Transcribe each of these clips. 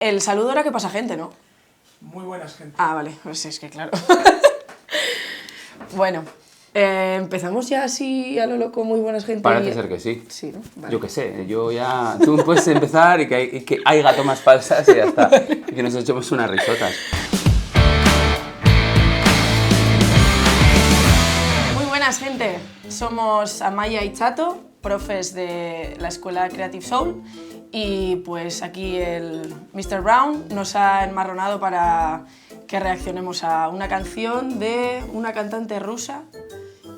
El saludo era que pasa gente, ¿no? Muy buenas, gente. Ah, vale, pues es que claro. Bueno, empezamos ya así a lo loco, muy buenas gente. Parece ser que sí. Sí, ¿no? Vale. Yo qué sé, yo ya... Tú puedes empezar y que haya tomas falsas y ya está. Y que nos echemos unas risotas. Muy buenas gente, somos Amaya y Chato, profes de la escuela Creative Soul, y pues aquí el Mr. Brown nos ha enmarronado para que reaccionemos a una canción de una cantante rusa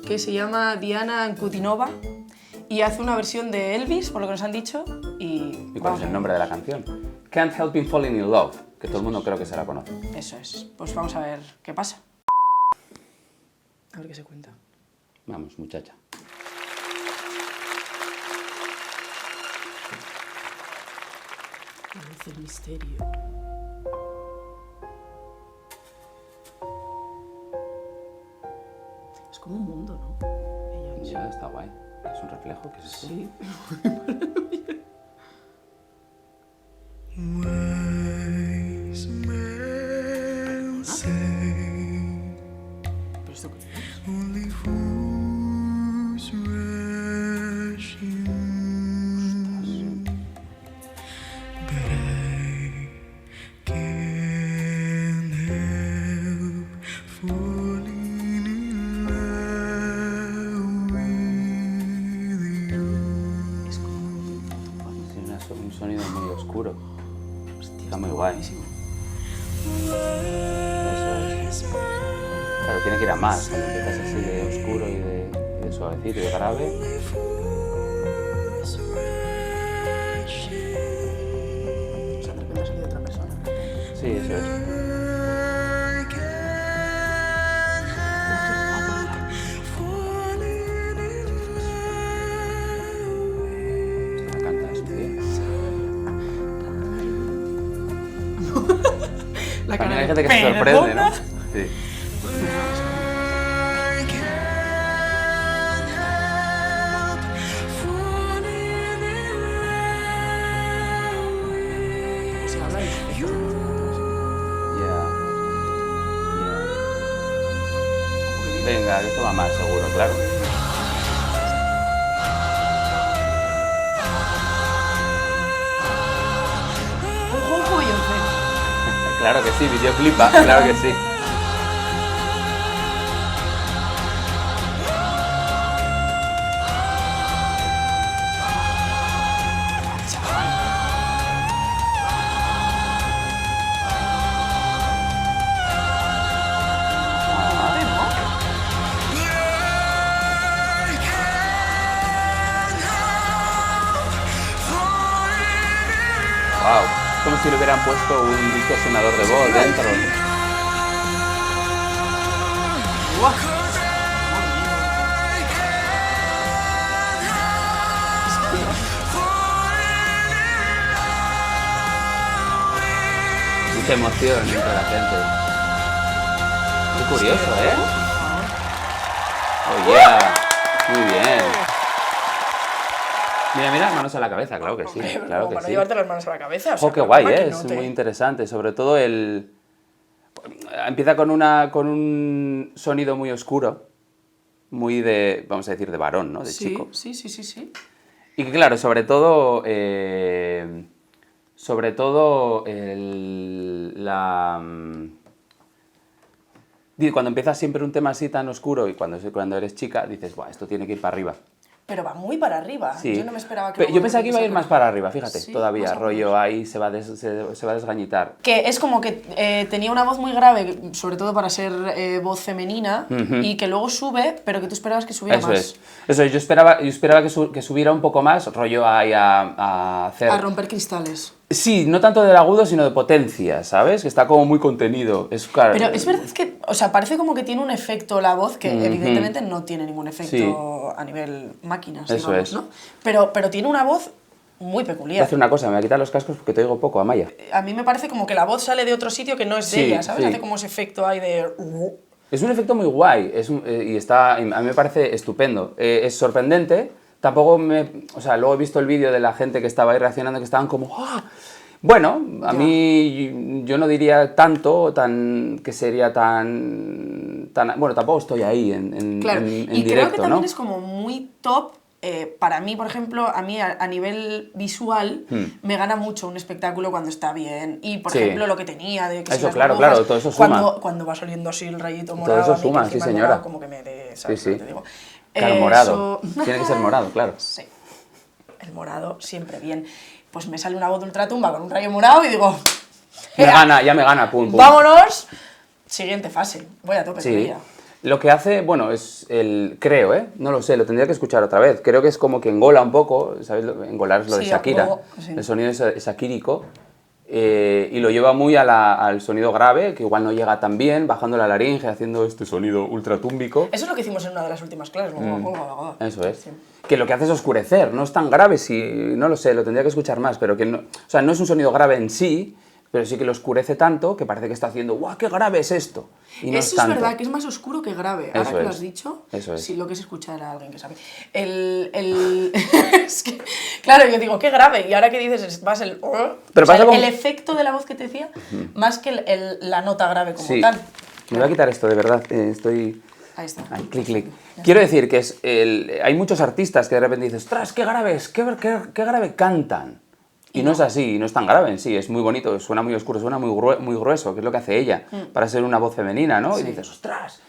que se llama Diana Ankudinova y hace una versión de Elvis, por lo que nos han dicho. ¿Y cuál es el nombre de la canción? Can't Help Falling in Love, que todo el mundo creo que se la conoce. Eso es, pues vamos a ver qué pasa. A ver qué se cuenta. Vamos, muchacha. Parece el misterio. Es como un mundo, ¿no? Ella Ya, está guay. ¿Es un reflejo? ¿Qué es esto? sí. Wise men say ¿Pero esto qué es? only fools rush in, but I can't help falling in love with you. Es como... Tiene un sonido muy oscuro. Está muy guay. Eso es. Claro, tiene que ir a más. Cuando empiezas así de oscuro y de suavecito y de grave. O sea, creo que me ha salido otra persona. Sí, eso es. La canta es bien. La También cara hay de, gente que se sorprende, ¿no? Sí. Se habla de Ya. Venga, que esto va mal, seguro, claro. ¡Ojo, Beyoncé! Claro que sí, videoclipa, claro que sí. Wow, como si le hubieran puesto un distorsionador de voz dentro. ¡Guau! Mucha emoción entre la gente. Qué curioso, ¿eh? Oh yeah, muy bien. Mira, mira, manos a la cabeza, claro que sí, claro Como que para no sí. llevarte las manos a la cabeza. O sea, Oh, qué guay, una es maquinote. muy interesante, sobre todo el... Empieza con un sonido muy oscuro, muy de, vamos a decir, de varón, ¿no? De Sí, chico. sí, sí, sí, sí. Y que claro, sobre todo cuando empiezas siempre un tema así tan oscuro y cuando eres chica, dices, buah, esto tiene que ir para arriba. Pero va muy para arriba. Sí. Yo no me esperaba que... Yo luego pensaba que iba a ir más para arriba, fíjate, Sí, todavía, más o rollo menos. ahí se va a desgañitar. Que es como que tenía una voz muy grave, sobre todo para ser voz femenina, y que luego sube, pero que tú esperabas que subiera Eso más. es. Eso es, yo esperaba que subiera un poco más, rollo ahí a hacer... A romper cristales. Sí, no tanto del agudo, sino de potencia, ¿sabes? Que está como muy contenido. Es claro. Pero es verdad que, o sea, parece como que tiene un efecto la voz que evidentemente no tiene ningún efecto Sí. a nivel máquinas, Eso digamos, es. ¿no? Pero tiene una voz muy Voy a peculiar. hacer una cosa, me voy a quitar los cascos porque te oigo poco, Amaya. A mí me parece como que la voz sale de otro sitio que no es de Sí, ella, ¿sabes? sí. Hace como ese efecto ahí de... Es un efecto muy guay y está, a mí me parece estupendo. Es sorprendente. Tampoco me... O sea, luego he visto el vídeo de la gente que estaba ahí reaccionando que estaban como... ¡Ah! Bueno, a mí yo no diría tanto, que sería bueno, tampoco estoy ahí en Claro, en y directo, creo que también ¿no? es como muy top. Para mí, por ejemplo, a mí a nivel visual me gana mucho un espectáculo cuando está bien. Y, por Sí. ejemplo, lo que tenía de que si Eso, las claro, burbujas, claro, todo eso suma. cuando va saliendo así el rayito Todo morado, eso a mí que suma, encima sí, el señora. morado como que me de, ¿sabes Sí, lo sí. que te digo? Claro, morado. Tiene que ser morado, claro. Sí, el morado siempre bien. Pues me sale una voz de ultratumba con un rayo morado y digo... Ya me gana, pum, pum. ¡Vámonos! Siguiente fase, voy a tope con Sí. ella. Lo que hace, bueno, es creo, ¿eh? No lo sé, lo tendría que escuchar otra vez. Creo que es como que engola un poco, ¿sabes? Engolar es lo de Sí, Shakira. luego, sí. El sonido es shakírico. Y lo lleva muy al sonido grave, que igual no llega tan bien, bajando la laringe, haciendo este sonido ultratúmbico. Eso es lo que hicimos en una de las últimas clases. Eso es. Sí. Que lo que hace es oscurecer, no es tan grave, si no lo sé, lo tendría que escuchar más, pero que no, o sea, no es un sonido grave en sí, pero sí que lo oscurece tanto que parece que está haciendo, ¡guau, qué grave es esto! Y no Eso es tanto. verdad, que es más oscuro que grave. Ahora Eso que lo es. has dicho, Eso es. sí, lo que es escuchar a alguien que sabe. Es que, claro, yo digo, qué grave. Y ahora que dices, es más el... Pero pasa con- el efecto de la voz que te decía, más que la nota grave como Sí, tal. me voy a quitar esto, de verdad, estoy... Ahí está. Ay, clic, clic. Quiero decir que hay muchos artistas que de repente dices, ¡ostras, qué graves, qué grave cantan! Y no es así, no es tan grave en sí, es muy bonito, suena muy oscuro, suena muy grueso, que es lo que hace ella, para ser una voz femenina, ¿no? Y Sí. dices, ¡ostras!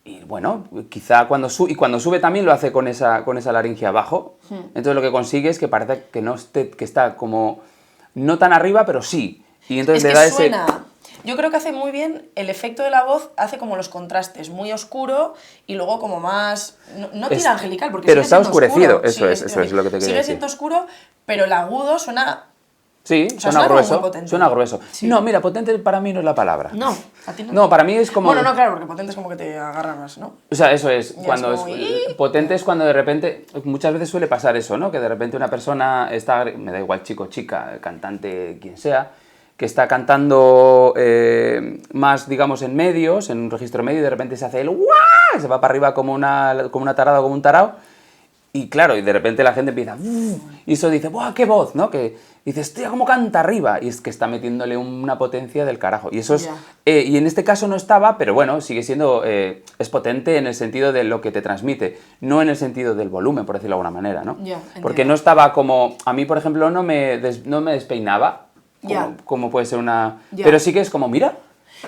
Y bueno, quizá cuando sube también lo hace con esa laringe abajo, entonces lo que consigue es que parece que no esté, que está como, no tan arriba, pero sí. Y entonces Es le que da suena... Yo creo que hace muy bien el efecto de la voz, hace como los contrastes, muy oscuro y luego como más... No tira angelical, porque pero sigue está siendo oscurecido, oscuro. eso es lo que te quería Sigue decir. siendo oscuro, pero el agudo suena... Sí, O sea, suena suena como muy grueso, potente. suena grueso. Sí. No, mira, potente para mí no es la palabra. No, a ti no. No, para mí es como... Bueno, no, claro, porque potente es como que te agarra más, ¿no? O sea, eso es, Ya cuando es como, potente es cuando de repente, muchas veces suele pasar eso, ¿no? Que de repente una persona está, me da igual chico, chica, cantante, quien sea, que está cantando más, digamos, en medios, en un registro medio, y de repente se hace el ¡guau! Se va para arriba como una tarada o como un tarao, y claro, y de repente la gente empieza y eso dice, ¡buah, qué voz! ¿No? Que dices, ¡tío, cómo canta arriba! Y es que está metiéndole una potencia del carajo. Y eso es... Ya. y en este caso no estaba, pero bueno, sigue siendo... es potente en el sentido de lo que te transmite, no en el sentido del volumen, por decirlo de alguna manera, ¿no? Ya, Porque entiendo. no estaba como... A mí, por ejemplo, no me despeinaba, Ya. como puede ser una... Ya. Pero sí que es como, mira...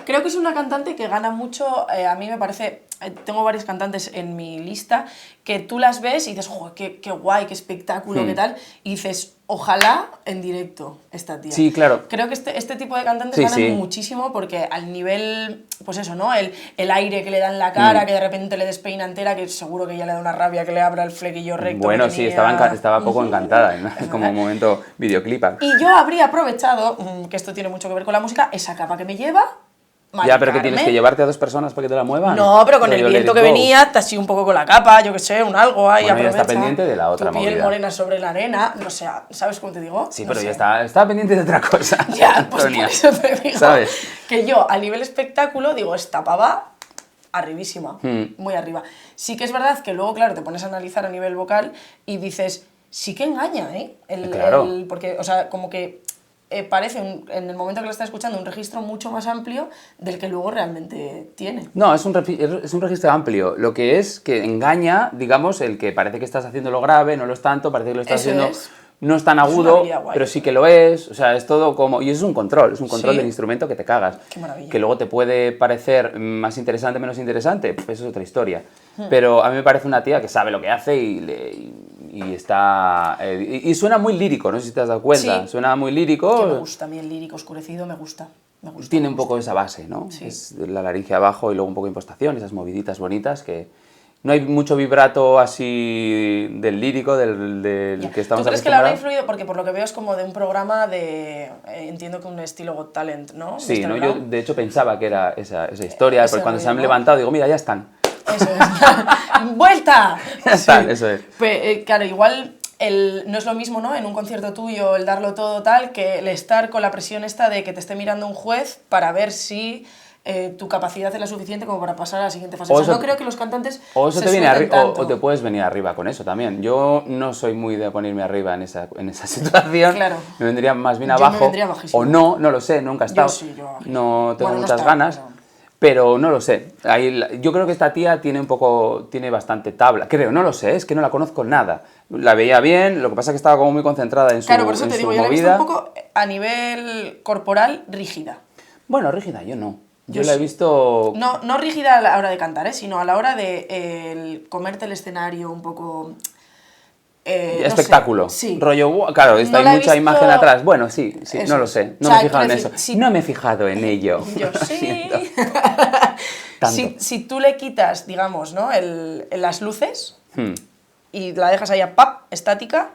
Creo que es una cantante que gana mucho, a mí me parece, tengo varias cantantes en mi lista, que tú las ves y dices, ¡joder, qué guay, qué espectáculo, qué tal! Y dices, ojalá en directo esta tía. Sí, claro. Creo que este tipo de cantantes Sí, ganan sí. muchísimo porque al nivel, pues eso, ¿no? El aire que le da en la cara, que de repente le despeina entera, que seguro que ya le da una rabia que le abra el flequillo recto. Bueno, que sí, tenía. estaba poco encantada, ¿no? Es Como verdad. un momento videoclipa. Y yo habría aprovechado, que esto tiene mucho que ver con la música, esa capa que me lleva. Mari Ya, pero que tienes Carmen. que llevarte a dos personas para que te la muevan. No, pero con el Rollo, viento let que it go. venía, te así un poco con la capa, yo que sé, un algo ahí, Bueno, ya aprovecha. está pendiente de la otra Tu piel movida. morena sobre la arena, no sé, ¿sabes cómo te digo? Sí, No pero sé. ya está pendiente de otra cosa. Ya, pues Antonia. por eso te digo ¿Sabes? que yo, a nivel espectáculo, digo, esta pava, arribísima, Hmm. muy arriba. Sí que es verdad que luego, claro, te pones a analizar a nivel vocal y dices, sí que engaña, ¿eh? Claro. Porque, o sea, como que parece, en el momento que lo estás escuchando, un registro mucho más amplio del que luego realmente tiene. No, es un registro amplio. Lo que es que engaña, digamos, el que parece que estás haciendo lo grave, no lo es tanto, parece que lo estás Eso haciendo... es. No es tan Es una agudo, habilidad guay. pero sí que lo es. O sea, es todo como... Y es un control Sí. del instrumento que te cagas. Qué maravilla. Que luego te puede parecer más interesante, menos interesante, pues eso es otra historia. Hmm. Pero a mí me parece una tía que sabe lo que hace y está... y suena muy lírico, no sé si te has dado cuenta. Sí. Suena muy Que me lírico. gusta, a mí el lírico oscurecido me gusta. Me gusta. Tiene un poco esa base, ¿no? Sí. Es la laringe abajo y luego un poco de impostación, esas moviditas bonitas que... No hay mucho vibrato así del lírico, del Ya. que estamos ¿Tú crees que le habrá acostumbrados. influido? Porque por lo que veo es como de un programa de... entiendo que un estilo Got Talent, ¿no? Sí, Mr. ¿no? Yo Brown. de hecho pensaba que era esa historia, Ese porque cuando se han rollo, ¿no? levantado digo, mira, ya están. Eso es. ¡Vuelta! Ya están, eso es. Pues, claro, igual no es lo mismo, ¿no? En un concierto tuyo el darlo todo tal que el estar con la presión esta de que te esté mirando un juez para ver si tu capacidad es la suficiente como para pasar a la siguiente fase. O sea, no creo que los cantantes o eso se te viene suelten tanto. o te puedes venir arriba con eso también. Yo no soy muy de ponerme arriba en esa situación. Claro. Me vendría más bien Yo abajo. me vendría bajísimo. O no lo sé, nunca he estado. Yo sí, yo bajísimo. No tengo Bueno, no muchas estaba, ganas. Pero no lo sé. Yo creo que esta tía tiene bastante tabla. Creo, no lo sé, es que no la conozco nada. La veía bien, lo que pasa es que estaba como muy concentrada en su movida. Claro, por eso te digo, yo la he visto un poco a nivel corporal rígida. Bueno, rígida, yo no. Yo Yo la he sí. visto... No rígida a la hora de cantar, sino a la hora de comerte el escenario un poco... no espectáculo. sé, sí. Rollo, claro, No hay la he mucha visto- imagen atrás. Bueno, sí, Eso. no lo sé. No O sea, me he fijado en quiero eso. decir, si- No me he fijado en ello. Yo Lo sí. siento. Tanto. Si tú le quitas, digamos, ¿no? Las luces Hmm. y la dejas ahí a pap, estática,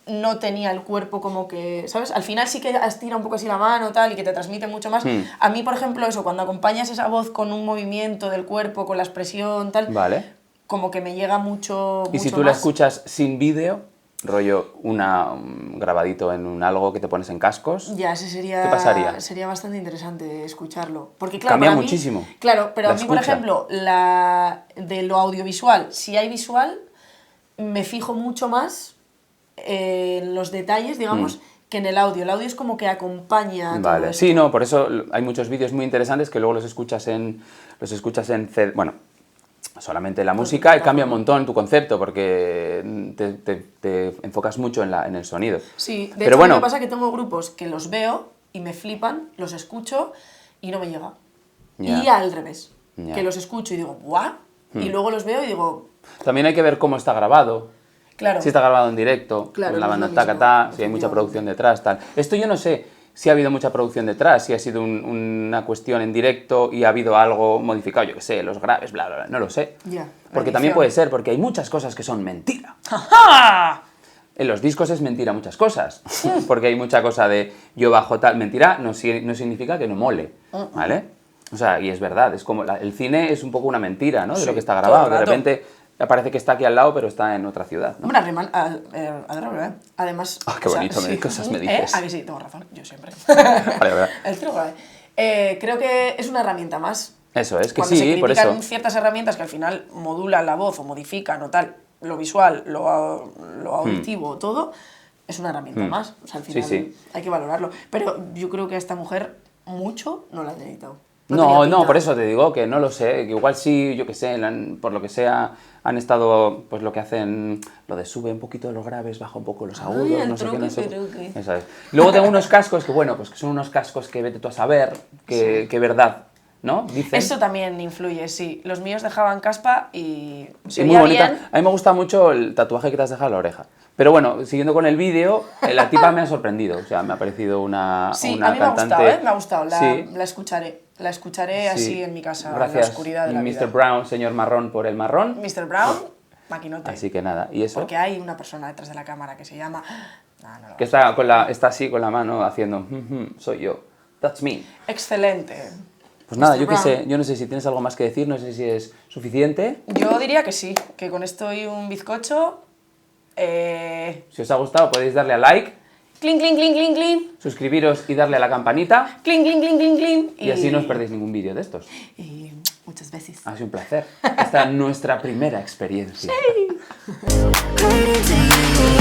no tenía el cuerpo como que, ¿sabes? Al final sí que estira un poco así la mano tal y que te transmite mucho más. A mí, por ejemplo, eso, cuando acompañas esa voz con un movimiento del cuerpo, con la expresión tal, Vale. como que me llega mucho Y si mucho tú la más. escuchas sin vídeo, rollo un grabadito en un algo que te pones en cascos, Ya, ese sería, ¿qué pasaría? sería bastante interesante escucharlo. Porque, claro, Cambia para mí- muchísimo claro, pero la a mí, por escucha. ejemplo, de lo audiovisual, si hay visual, me fijo mucho más en los detalles, digamos, que en el audio. El audio es como que acompaña todo Vale, esto. sí, no, por eso hay muchos vídeos muy interesantes que luego los escuchas en bueno, solamente la música y cambia un montón tu concepto porque te enfocas mucho en el sonido. Sí, de Pero hecho, bueno, a mí me pasa que tengo grupos que los veo y me flipan, los escucho y no me llega. Ya. Y al revés, Ya. que los escucho y digo, ¡guau! Y luego los veo y digo, también hay que ver cómo está grabado. claro. Si está grabado en directo, Claro, con la no es banda lo taca mismo, ta, si hay mucha efectivamente. producción detrás, tal. Esto yo no sé si ha habido mucha producción detrás, si ha sido una cuestión en directo y ha habido algo modificado, yo qué sé, los graves, bla, bla, bla, no lo sé. Ya, la Porque también edición. puede ser, porque hay muchas cosas que son mentira. ¡Ja! En los discos es mentira muchas cosas, porque hay mucha cosa de yo bajo tal, mentira no significa que no mole, ¿vale? O sea, y es verdad, es como el cine es un poco una mentira, ¿no? De Sí, lo que está todo grabado, el de rato. repente parece que está aquí al lado, pero está en otra ciudad, ¿no? Hombre, además... Ah, qué bonito, qué cosas me dices. ¿A que sí? Tengo razón, yo siempre. Vale, vale. El truco, creo que es una herramienta más. Eso es, que Cuando se sí, por critican eso. ciertas herramientas que al final modulan la voz o modifican o tal, lo visual, lo auditivo, todo, es una herramienta más. O sea, al final Sí. hay que valorarlo. Pero yo creo que a esta mujer mucho no la han editado. No, tenía pinta. por eso te digo que no lo sé, que igual sí, yo que sé, por lo que sea, han estado, pues lo que hacen, lo de sube un poquito los graves, baja un poco los agudos, el no sé qué, no sé qué. truque. Eso es. Luego tengo unos cascos que, bueno, pues que son unos cascos que vete tú a saber, que verdad, ¿no? Dicen. Eso también influye, sí. Los míos dejaban caspa y se Sí, muy oía bonita. bien. A mí me gusta mucho el tatuaje que te has dejado en la oreja. Pero bueno, siguiendo con el vídeo, la tipa me ha sorprendido. O sea, me ha parecido una Sí, una a mí me ha cantante... gustado, me ha gustado. Sí. La escucharé. La escucharé así Sí. en mi casa, Gracias, en la oscuridad de la Mr. vida. Brown, señor marrón por el marrón. Mr. Brown, maquinote. Así que nada, ¿y eso? Porque hay una persona detrás de la cámara que se llama... No lo Que vas a está así con la mano haciendo, soy yo, that's me. Excelente. Pues nada, Mr. yo qué Brown. sé, yo no sé si tienes algo más que decir, no sé si es suficiente. Yo diría que sí, que con esto y un bizcocho... Si os ha gustado podéis darle a like, Clink, clink, clink, clink, clink. suscribiros y darle a la campanita. Clink, clink, clink, clink, clink. Y así no os perdéis ningún vídeo de estos. Y muchas veces. Ha sido un placer. Esta es nuestra primera experiencia. Right into you.